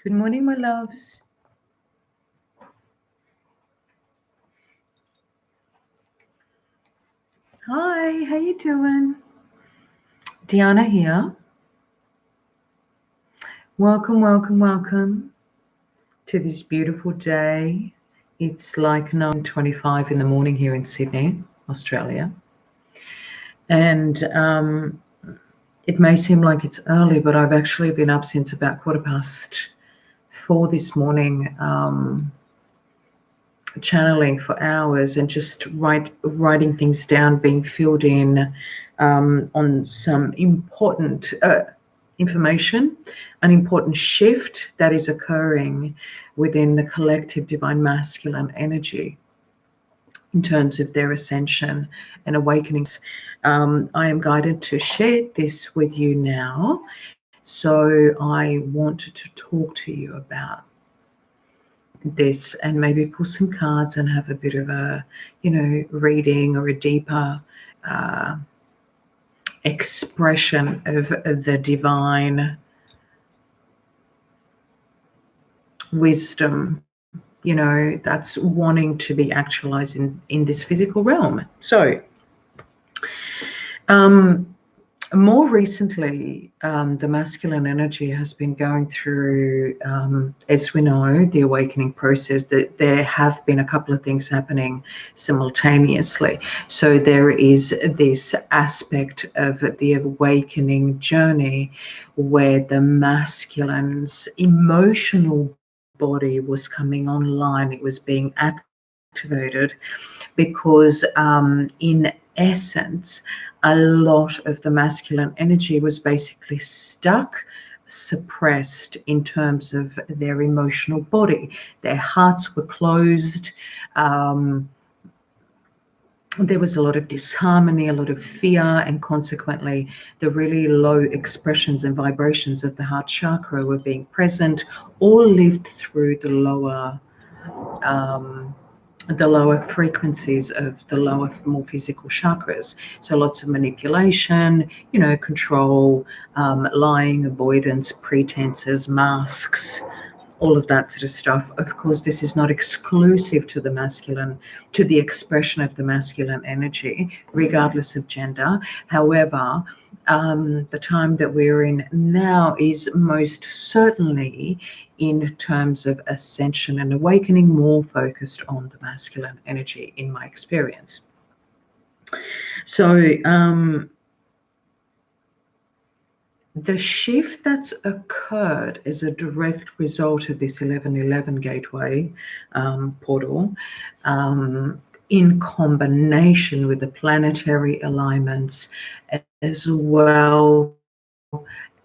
Good morning, my loves. Hi, how you doing? Deanna here. Welcome to this beautiful day. It's like 9:25 in the morning here in Sydney, Australia. And it may seem like it's early, but I've actually been up since about 4:15 this morning, channeling for hours and just writing things down, being filled in on some important information, an important shift that is occurring within the collective divine masculine energy in terms of their ascension and awakenings. I am guided to share this with you now. So I wanted to talk to you about this and maybe pull some cards and have a bit of a, reading or a deeper expression of the divine wisdom, that's wanting to be actualized in this physical realm. So more recently, the masculine energy has been going through, as we know, the awakening process. That there have been a couple of things happening simultaneously. So there is this aspect of the awakening journey where the masculine's emotional body was coming online. It was being activated because, in essence, a lot of the masculine energy was basically stuck, suppressed in terms of their emotional body. Their hearts were closed. There was a lot of disharmony, a lot of fear, and consequently, the really low expressions and vibrations of the heart chakra were being present, all lived through the lower frequencies of the lower, more physical chakras. So lots of manipulation, control, lying, avoidance, pretenses, masks, all of that sort of stuff. Of course, this is not exclusive to the masculine, to the expression of the masculine energy, regardless of gender. However, the time that we're in now is most certainly, in terms of ascension and awakening, more focused on the masculine energy, in my experience. So the shift that's occurred is a direct result of this 1111 gateway portal, in combination with the planetary alignments, as well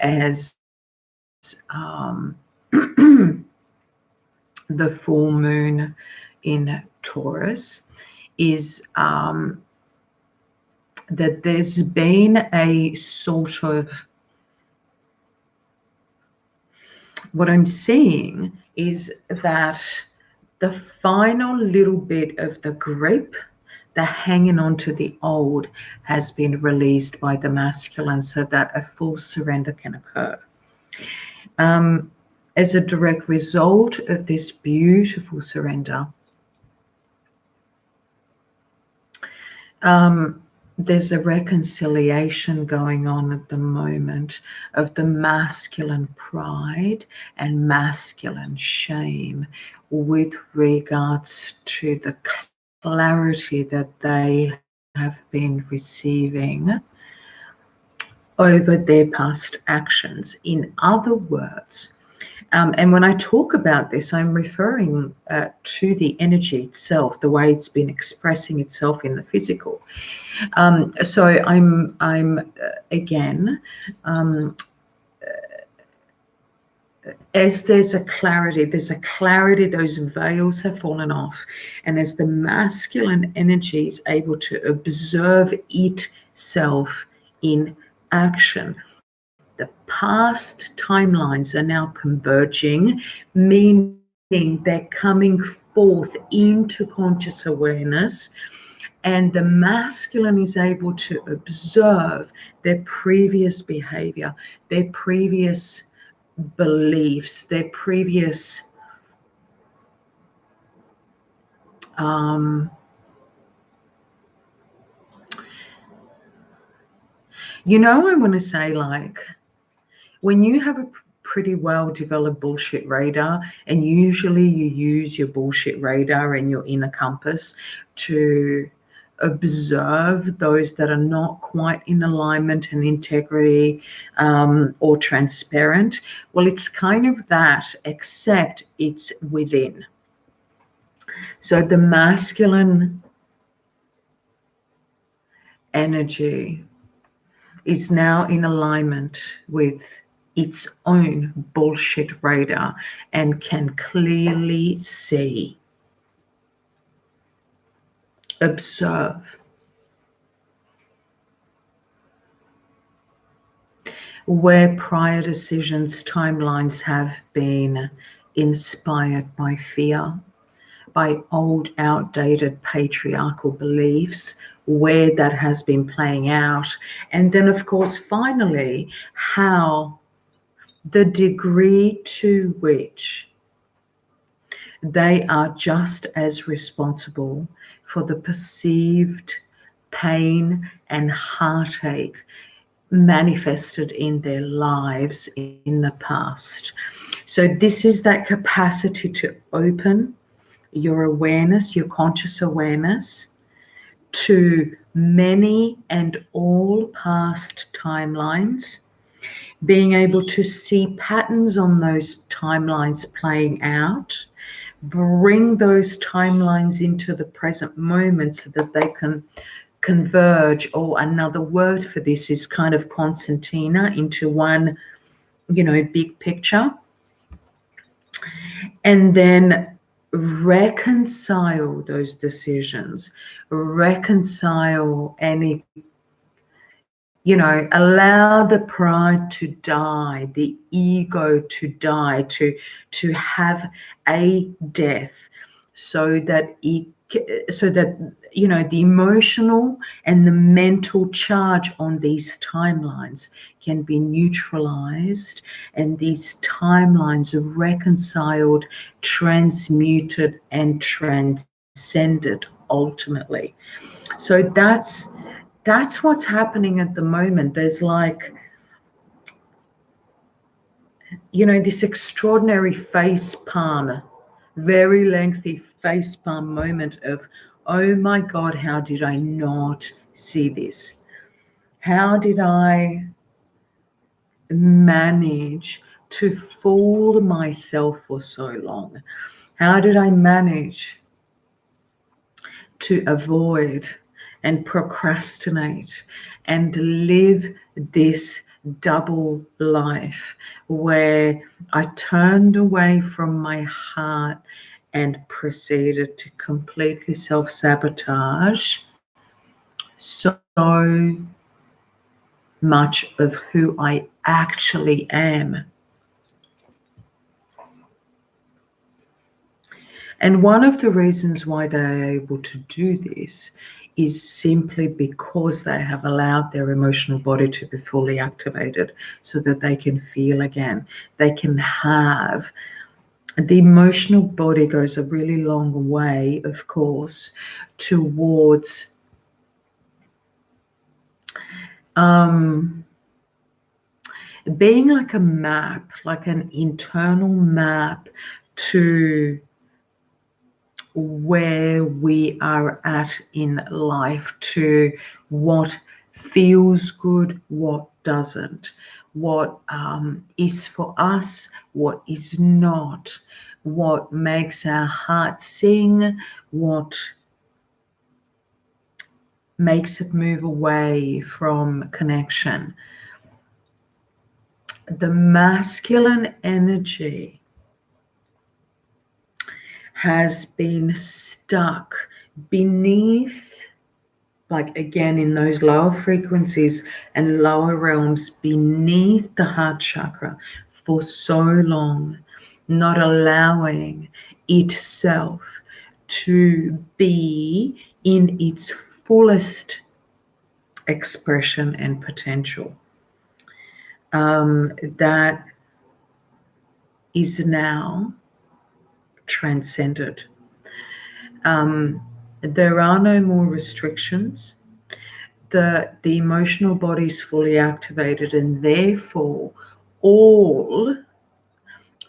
as the full moon in Taurus, is that there's been a sort of, what I'm seeing is that the final little bit of the grip, the hanging on to the old, has been released by the masculine so that a full surrender can occur. As a direct result of this beautiful surrender, there's a reconciliation going on at the moment of the masculine pride and masculine shame with regards to the clarity that they have been receiving over their past actions. In other words, and when I talk about this, I'm referring to the energy itself, the way it's been expressing itself in the physical. So I'm again, as there's a clarity, those veils have fallen off, and as the masculine energy is able to observe itself in action, the past timelines are now converging, meaning they're coming forth into conscious awareness, and the masculine is able to observe their previous behavior, their previous beliefs, their previous I want to say, like, when you have a pretty well developed bullshit radar, and usually you use your bullshit radar and your inner compass to observe those that are not quite in alignment and integrity, or transparent, well, it's kind of that, except it's within. So the masculine energy is now in alignment with its own bullshit radar and can clearly see, observe, where prior decisions, timelines have been inspired by fear, by old, outdated patriarchal beliefs, where that has been playing out. And then, of course, finally, how the degree to which they are just as responsible for the perceived pain and heartache manifested in their lives in the past. So this is that capacity to open your awareness, your conscious awareness, to many and all past timelines, being able to see patterns on those timelines playing out, bring those timelines into the present moment so that they can converge, or another word for this is kind of concertina, into one, big picture. And then reconcile those decisions, reconcile any, allow the pride to die, the ego to die, to have a death, so that the emotional and the mental charge on these timelines can be neutralized, and these timelines are reconciled, transmuted, and transcended ultimately. So that's what's happening at the moment. There's like, this extraordinary face palm, very lengthy face palm moment of, oh my God, how did I not see this? How did I manage to fool myself for so long? How did I manage to avoid and procrastinate and live this double life where I turned away from my heart and proceeded to completely self-sabotage so much of who I actually am? And one of the reasons why they are able to do this is simply because they have allowed their emotional body to be fully activated so that they can feel again. They can have, the emotional body goes a really long way, of course, towards being like a map, like an internal map to where we are at in life, to what feels good, what doesn't, what is for us, what is not, what makes our heart sing, what makes it move away from connection. The masculine energy has been stuck beneath, like again in those lower frequencies and lower realms, beneath the heart chakra for so long, not allowing itself to be in its fullest expression and potential. That is now transcended. There are no more restrictions. The emotional body is fully activated, and therefore all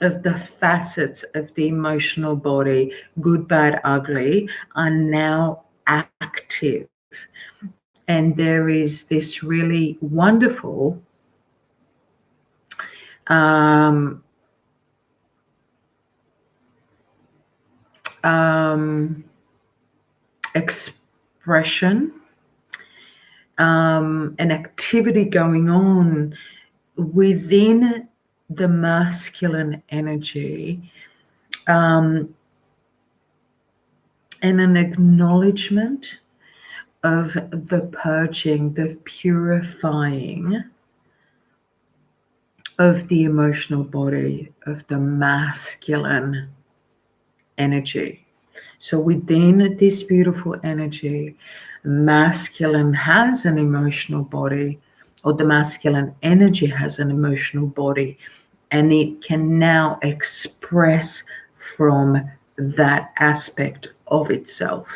of the facets of the emotional body, good, bad, ugly, are now active. And there is this really wonderful expression, an activity going on within the masculine energy, and an acknowledgement of the purging, the purifying of the emotional body, of the masculine energy. So within this beautiful energy, masculine has an emotional body, or the masculine energy has an emotional body, and it can now express from that aspect of itself.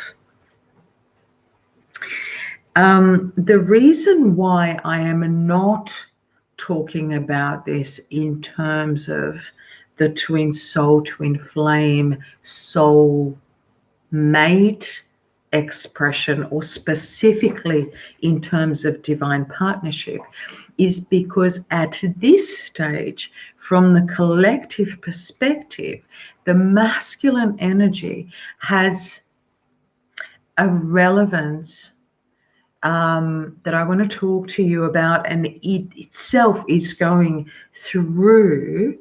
The reason why I am not talking about this in terms of the twin soul, twin flame, soul mate expression, or specifically in terms of divine partnership, is because at this stage, from the collective perspective, the masculine energy has a relevance that I want to talk to you about, and it itself is going through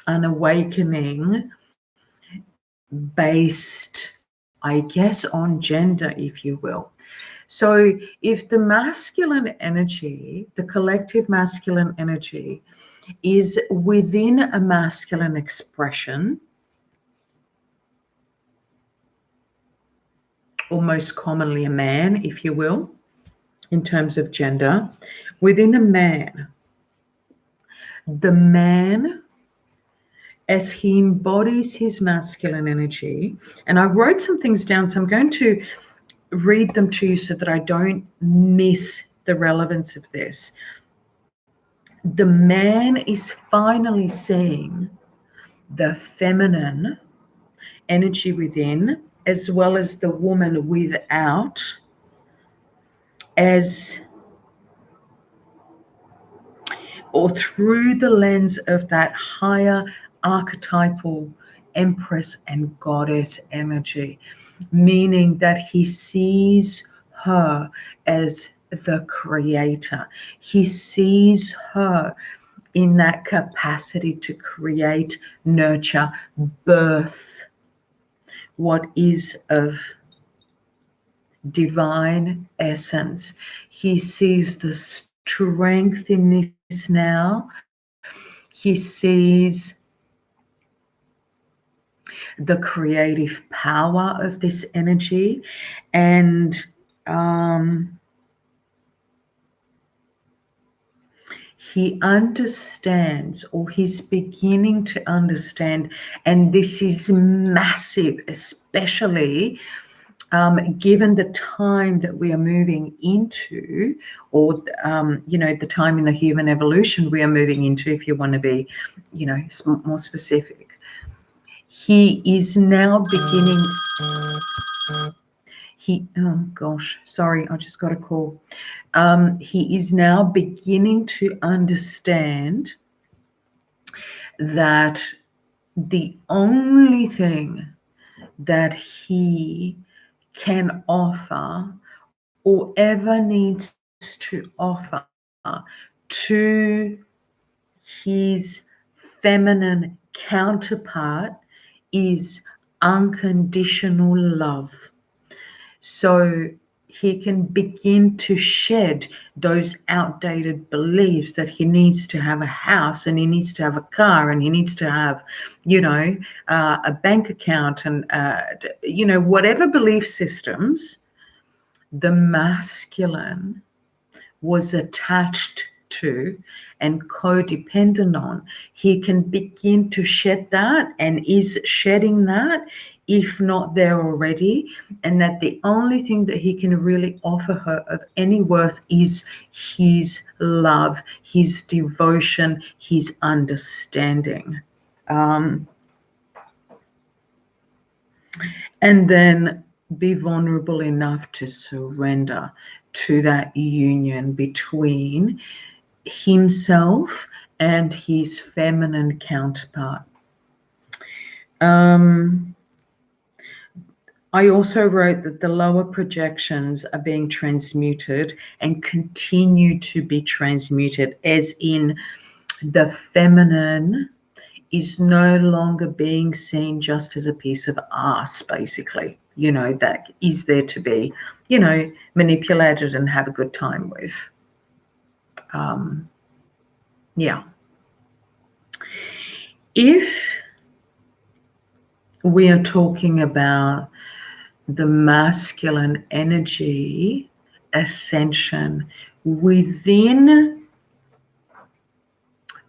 an awakening based, I guess, on gender, if you will. So if the masculine energy, the collective masculine energy, is within a masculine expression, or most commonly a man, if you will, in terms of gender, within a man, the man, as he embodies his masculine energy, and I wrote some things down, so I'm going to read them to you so that I don't miss the relevance of this. The man is finally seeing the feminine energy within, as well as the woman without, as, or through the lens of that higher archetypal empress and goddess energy, meaning that he sees her as the creator. He sees her in that capacity to create, nurture, birth what is of divine essence. He sees the strength in this now. He sees the creative power of this energy, and he understands, or he's beginning to understand, and this is massive, especially given the time that we are moving into, or the time in the human evolution we are moving into, if you want to be, more specific. He is now beginning. Oh gosh, sorry, I just got a call. He is now beginning to understand that the only thing that he can offer, or ever needs to offer, to his feminine counterpart is unconditional love. So he can begin to shed those outdated beliefs that he needs to have a house, and he needs to have a car, and he needs to have, a bank account, and, whatever belief systems the masculine was attached to and codependent on, he can begin to shed that and is shedding that, if not there already, and that the only thing that he can really offer her of any worth is his love, his devotion, his understanding. And then be vulnerable enough to surrender to that union between himself and his feminine counterpart. I also wrote that the lower projections are being transmuted and continue to be transmuted, as in the feminine is no longer being seen just as a piece of ass, basically, that is there to be, manipulated and have a good time with. Yeah. If we are talking about the masculine energy ascension within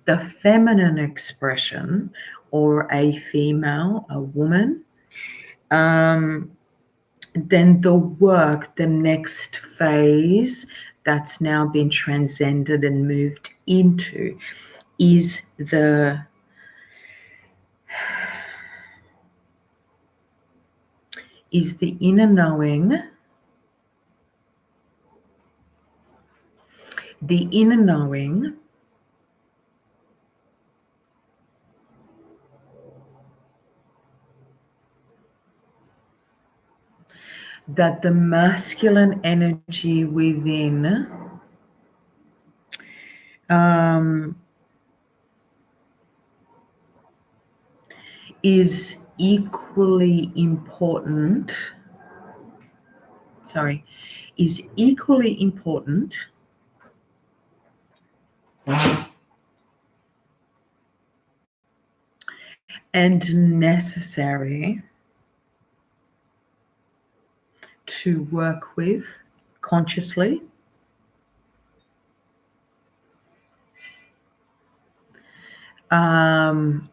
the feminine expression, or a female, a woman, then the next phase that's now been transcended and moved into is the inner knowing, that the masculine energy within is equally important and necessary to work with consciously, and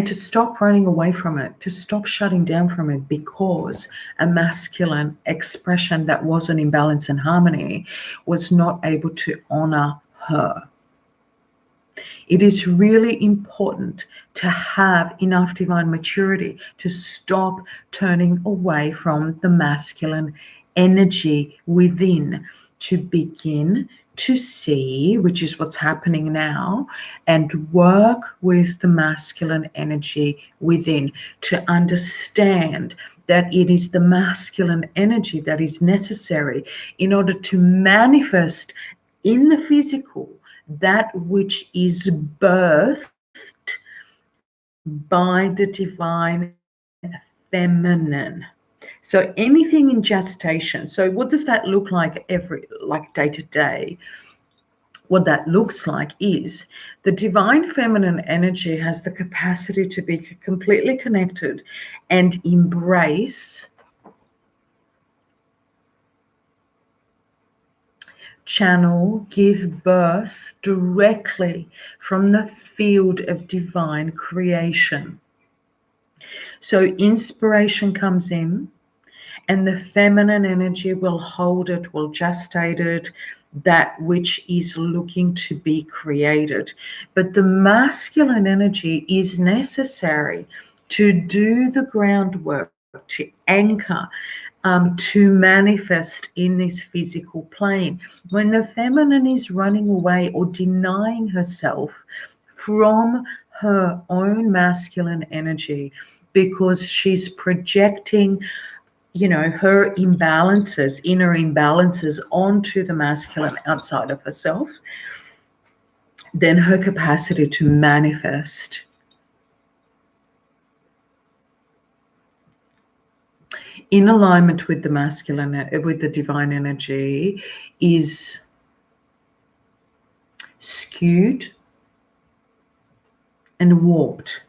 to stop running away from it, to stop shutting down from it, because a masculine expression that wasn't in balance and harmony was not able to honor her. It is really important to have enough divine maturity to stop turning away from the masculine energy within, to begin to see, which is what's happening now, and work with the masculine energy within, to understand that it is the masculine energy that is necessary in order to manifest in the physical that which is birthed by the divine feminine. So anything in gestation. So what does that look like day to day? What that looks like is the divine feminine energy has the capacity to be completely connected and embrace, channel, give birth directly from the field of divine creation. So inspiration comes in, and the feminine energy will hold it, will gestate it, that which is looking to be created. But the masculine energy is necessary to do the groundwork, to anchor, to manifest in this physical plane. When the feminine is running away or denying herself from her own masculine energy because she's projecting, her imbalances, inner imbalances onto the masculine outside of herself, then her capacity to manifest in alignment with the masculine, with the divine energy, is skewed and warped.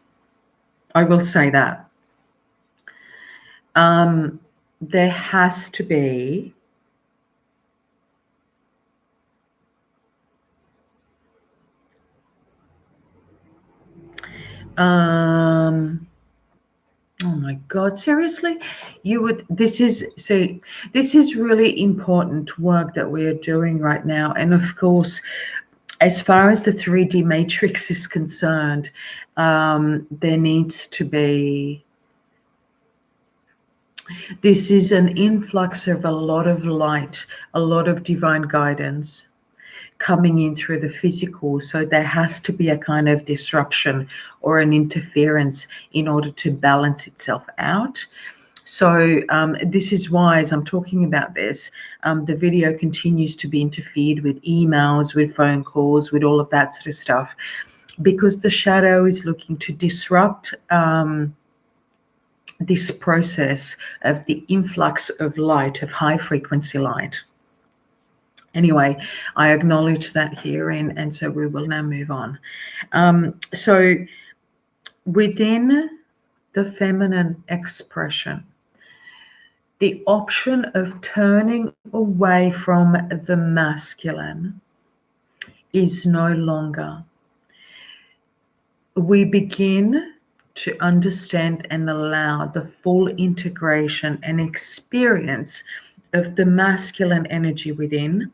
I will say that. There has to be oh my God, seriously? This is really important work that we are doing right now. And of course, as far as the 3D matrix is concerned, there needs to be, this is an influx of a lot of light, a lot of divine guidance coming in through the physical. So there has to be a kind of disruption or an interference in order to balance itself out. So this is why, as I'm talking about this, the video continues to be interfered with emails, with phone calls, with all of that sort of stuff, because the shadow is looking to disrupt this process of the influx of light, of high frequency light. Anyway, I acknowledge that here, and so we will now move on. So within the feminine expression, the option of turning away from the masculine is no longer. We begin to understand and allow the full integration and experience of the masculine energy within,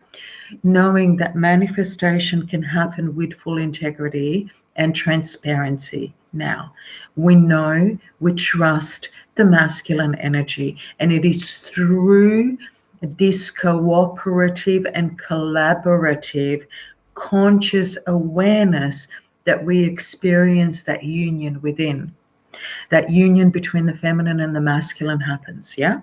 knowing that manifestation can happen with full integrity and transparency. Now, we know, we trust the masculine energy, and it is through this cooperative and collaborative conscious awareness that we experience that union within. That union between the feminine and the masculine happens, yeah?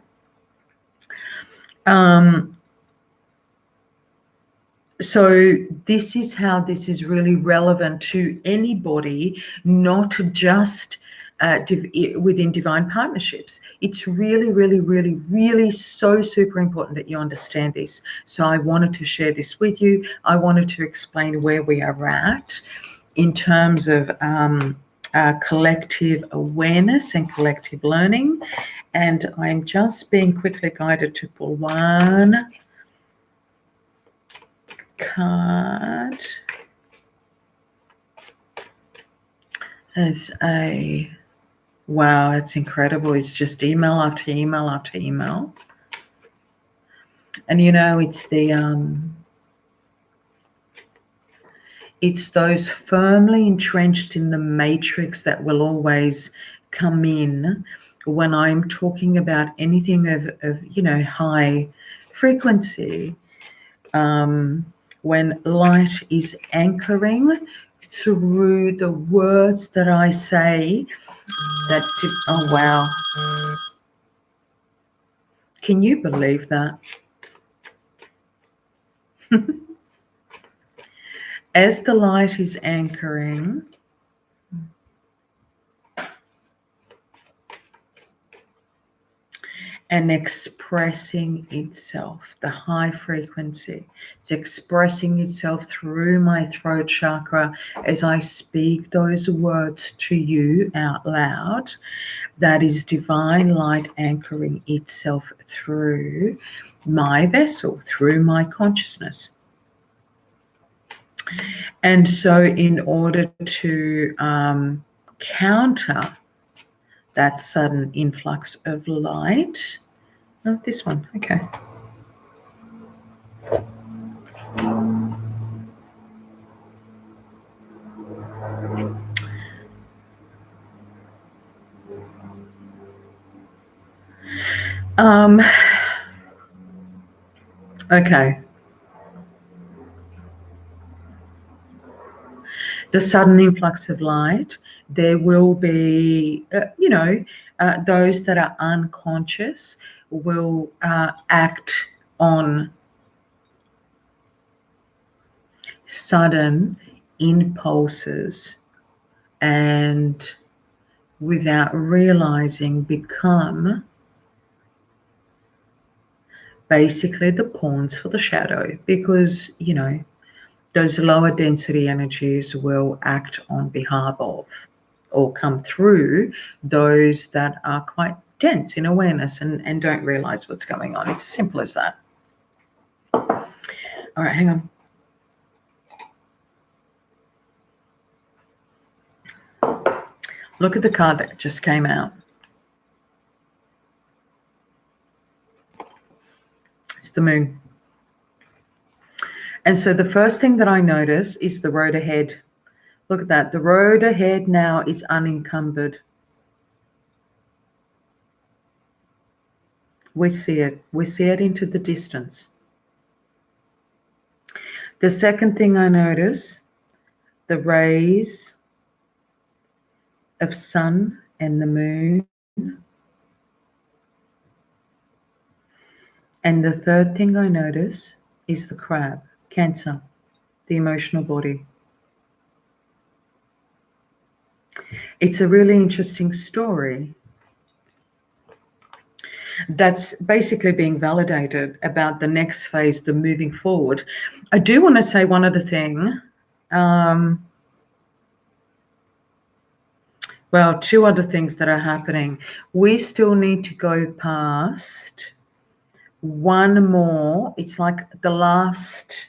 So this is how this is really relevant to anybody, not just within divine partnerships. It's really, really, really, really so super important that you understand this. So I wanted to share this with you. I wanted to explain where we are at in terms of collective awareness and collective learning. And I'm just being quickly guided to pull one card as a, wow, it's incredible. It's just email after email after email. And you know, it's those firmly entrenched in the matrix that will always come in when I'm talking about anything of you know, high frequency. When light is anchoring through the words that I say, that, oh wow. Can you believe that? As the light is anchoring, and expressing itself, the high frequency, it's expressing itself through my throat chakra as I speak those words to you out loud. That is divine light anchoring itself through my vessel, through my consciousness. And so in order to counter that sudden influx of light, not this one, okay. Okay. The sudden influx of light, there will be, those that are unconscious will act on sudden impulses and without realizing become basically the pawns for the shadow, because, you know, those lower density energies will act on behalf of. or come through those that are quite dense in awareness and don't realize what's going on. It's as simple as that. All right, hang on. Look at the card that just came out. It's the moon. And so the first thing that I notice is the road ahead. Look at that. The road ahead now is unencumbered. We see it. We see it into the distance. The second thing I notice, the rays of sun and the moon. And the third thing I notice is the crab, Cancer, the emotional body. It's a really interesting story that's basically being validated about the next phase, the moving forward. I do want to say one other thing. Well, two other things that are happening. We still need to go past one more. It's like the last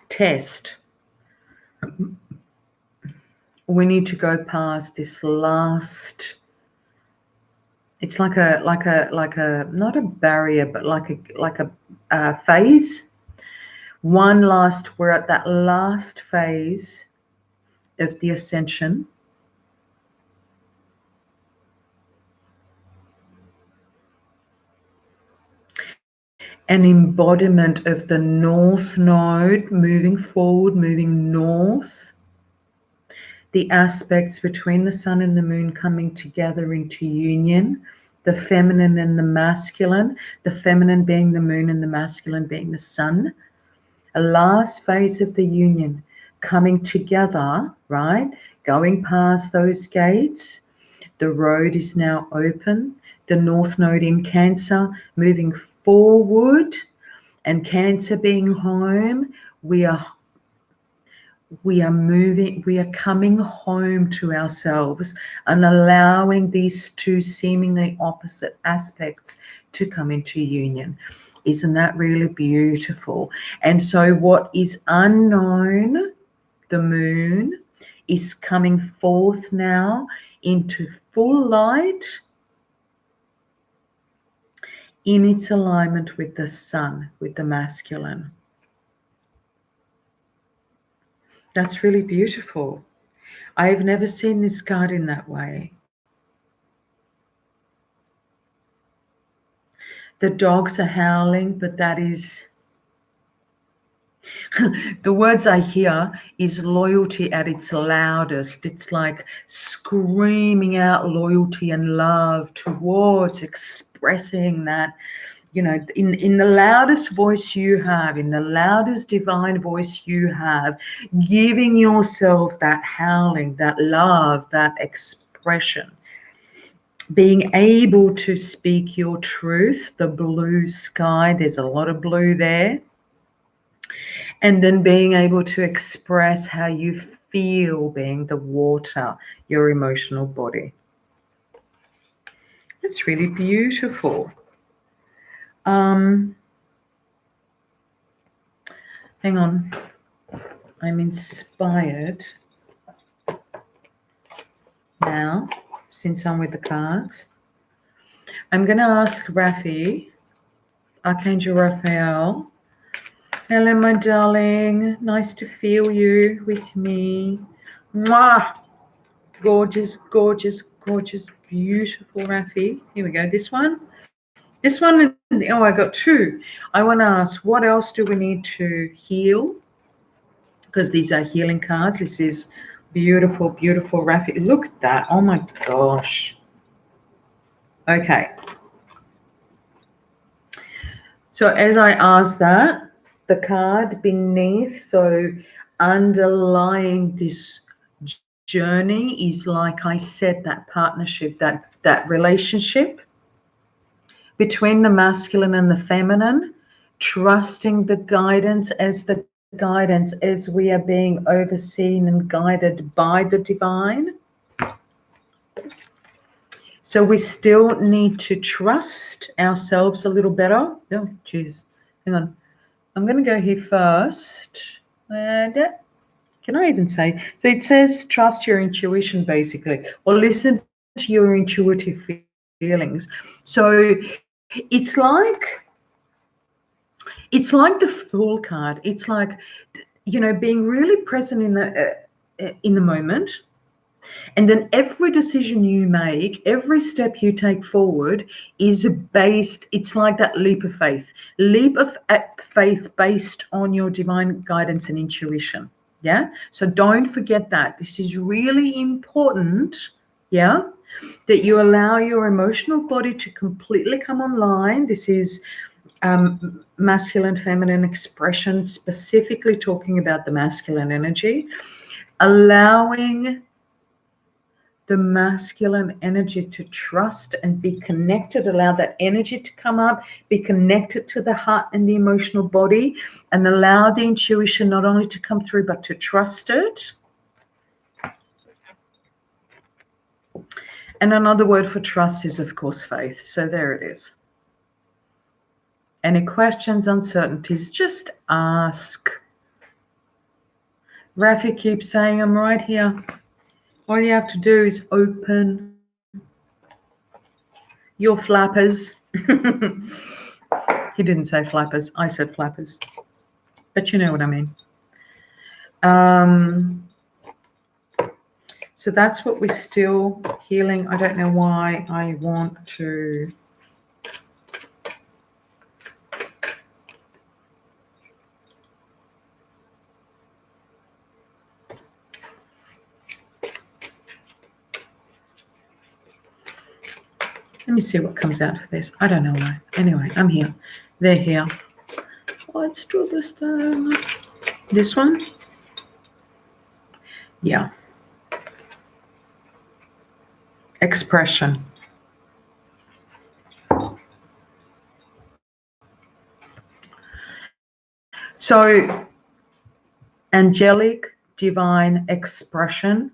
test. We need to go past this last. It's like a not a barrier, but like a phase. One last. We're at that last phase of the ascension. An embodiment of the north node moving forward, moving north. The aspects between the sun and the moon coming together into union, the feminine and the masculine, the feminine being the moon and the masculine being the sun. A last phase of the union coming together, right? Going past those gates. The road is now open. The north node in Cancer moving forward, and Cancer being home. We are moving, we are coming home to ourselves and allowing these two seemingly opposite aspects to come into union. Isn't that really beautiful? And so what is unknown, the moon, is coming forth now into full light in its alignment with the sun, with the masculine. That's really beautiful. I've never seen this card in that way. The dogs are howling, but that is, the words I hear is loyalty at its loudest. It's like screaming out loyalty and love towards expressing that, you know, in the loudest voice you have, in the loudest divine voice you have, giving yourself that howling, that love, that expression. Being able to speak your truth, the blue sky, there's a lot of blue there. And then being able to express how you feel, being the water, your emotional body. It's really beautiful. Hang on. I'm inspired now, since I'm with the cards. I'm going to ask Rafi, Archangel Raphael. Hello, my darling. Nice to feel you with me. Mwah! Gorgeous, gorgeous, gorgeous, beautiful Rafi. Here we go. This one. This one, oh, I got two. I want to ask, what else do we need to heal? Because these are healing cards. This is beautiful, beautiful Rafi. Look at that. Oh, my gosh. Okay. So as I ask that, the card beneath, so underlying this journey is, like I said, that partnership, that relationship between the masculine and the feminine, trusting the guidance as the guidance as we are being overseen and guided by the divine. So we still need to trust ourselves a little better. Oh, geez. Hang on. I'm going to go here first. And can I even say? So it says trust your intuition, basically, or listen to your intuitive feelings. So it's like the Fool card. It's like, being really present in the moment. And then every decision you make, every step you take forward is based, it's like that leap of faith based on your divine guidance and intuition. Yeah. So don't forget that. This is really important. Yeah. That you allow your emotional body to completely come online. This is masculine, feminine expression, specifically talking about the masculine energy, allowing the masculine energy to trust and be connected, allow that energy to come up, be connected to the heart and the emotional body, and allow the intuition not only to come through, but to trust it. And another word for trust is, of course, faith. So there it is. Any questions, uncertainties, just ask. Rafi keeps saying, I'm right here. All you have to do is open your flappers. He didn't say flappers. I said flappers. But you know what I mean. So that's what we're still healing. I don't know why I want to... Let me see what comes out for this. I don't know why. Anyway, I'm here. They're here. Let's draw this down. This one? Yeah. Expression. So, angelic, divine expression.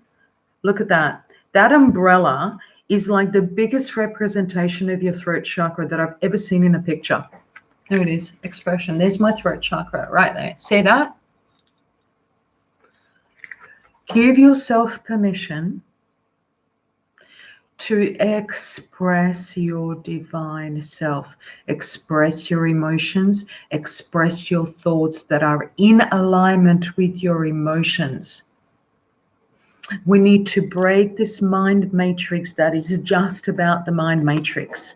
Look at that. That umbrella is like the biggest representation of your throat chakra that I've ever seen in a picture. There it is, expression. There's my throat chakra right there. See that? Give yourself permission to express your divine self, express your emotions, express your thoughts that are in alignment with your emotions. We need to break this mind matrix that is just about the mind matrix.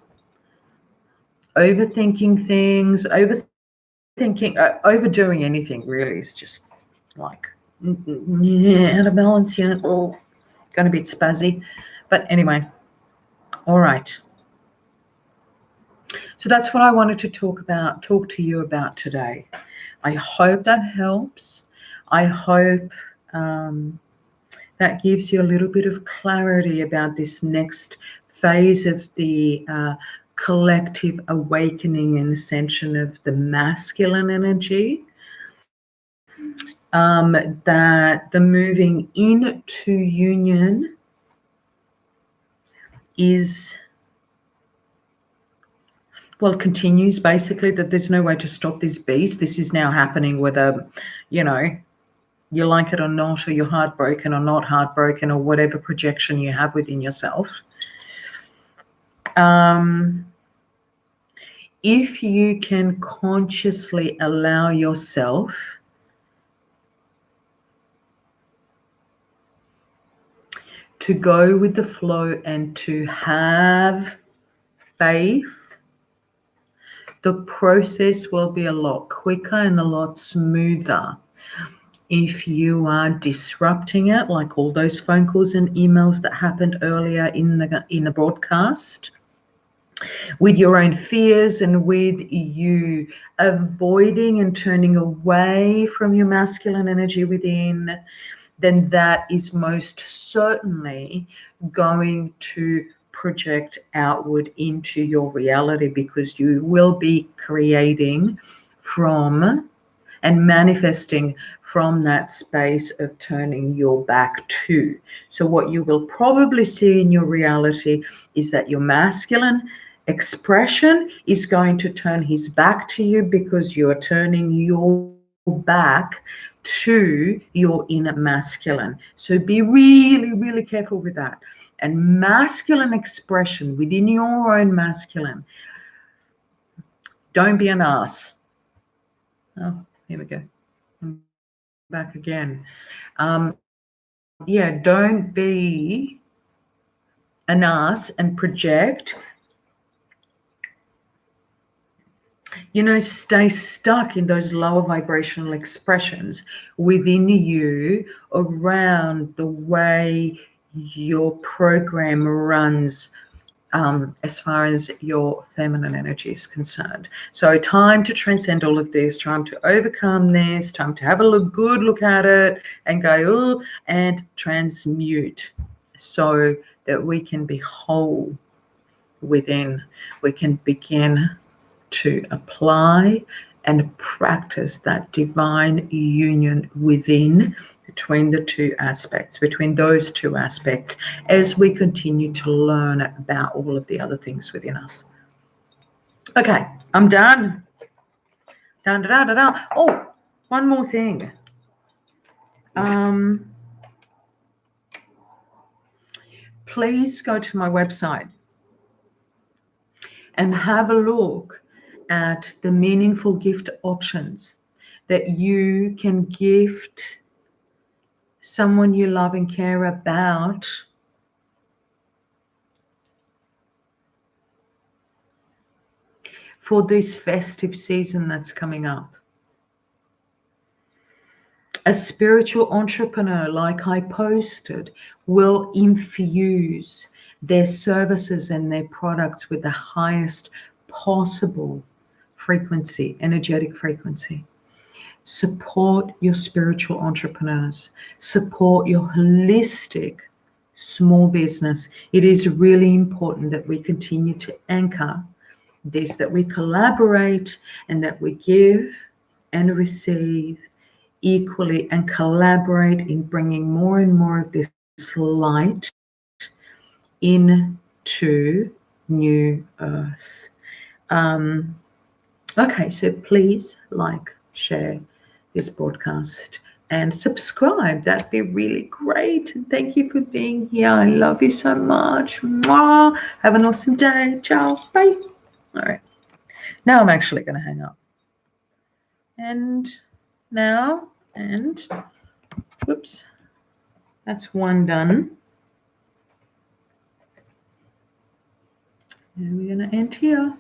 Overthinking things, overdoing anything really is just like, out of balance, going to be spazzy. But anyway, all right. So that's what I wanted to talk to you about today. I hope that helps. I hope that gives you a little bit of clarity about this next phase of the collective awakening and ascension of the masculine energy. That the moving into union continues, basically, that there's no way to stop this beast. This is now happening whether, you like it or not, or you're heartbroken or not heartbroken, or whatever projection you have within yourself. If you can consciously allow yourself to go with the flow and to have faith, the process will be a lot quicker and a lot smoother. If you are disrupting it, like all those phone calls and emails that happened earlier in the broadcast, with your own fears and with you avoiding and turning away from your masculine energy within, then that is most certainly going to project outward into your reality, because you will be creating from and manifesting from that space of turning your back to. So what you will probably see in your reality is that your masculine expression is going to turn his back to you because you are turning your back to your inner masculine. So be really, really careful with that. And masculine expression within your own masculine. Don't be an ass. Oh, here we go. I'm back again. Yeah, don't be an ass and project. Stay stuck in those lower vibrational expressions within you around the way your program runs, as far as your feminine energy is concerned. So time to transcend all of this, time to overcome this, time to have a good look at it and go, oh, and transmute so that we can be whole within. We can begin to apply and practice that divine union within, between the two aspects, between those two aspects, as we continue to learn about all of the other things within us. Okay, I'm done. Dun, da, da, da. Oh, one more thing. Please go to my website and have a look at the meaningful gift options that you can gift someone you love and care about for this festive season that's coming up. A spiritual entrepreneur, like I posted, will infuse their services and their products with the highest possible frequency, energetic frequency. Support your spiritual entrepreneurs. Support your holistic small business. It is really important that we continue to anchor this, that we collaborate and that we give and receive equally and collaborate in bringing more and more of this light into New Earth. Okay, so please like, share this broadcast and subscribe. That'd be really great. And thank you for being here. I love you so much. Mwah. Have an awesome day. Ciao. Bye. All right. Now I'm actually going to hang up. And now, and whoops, that's one done. And we're going to end here.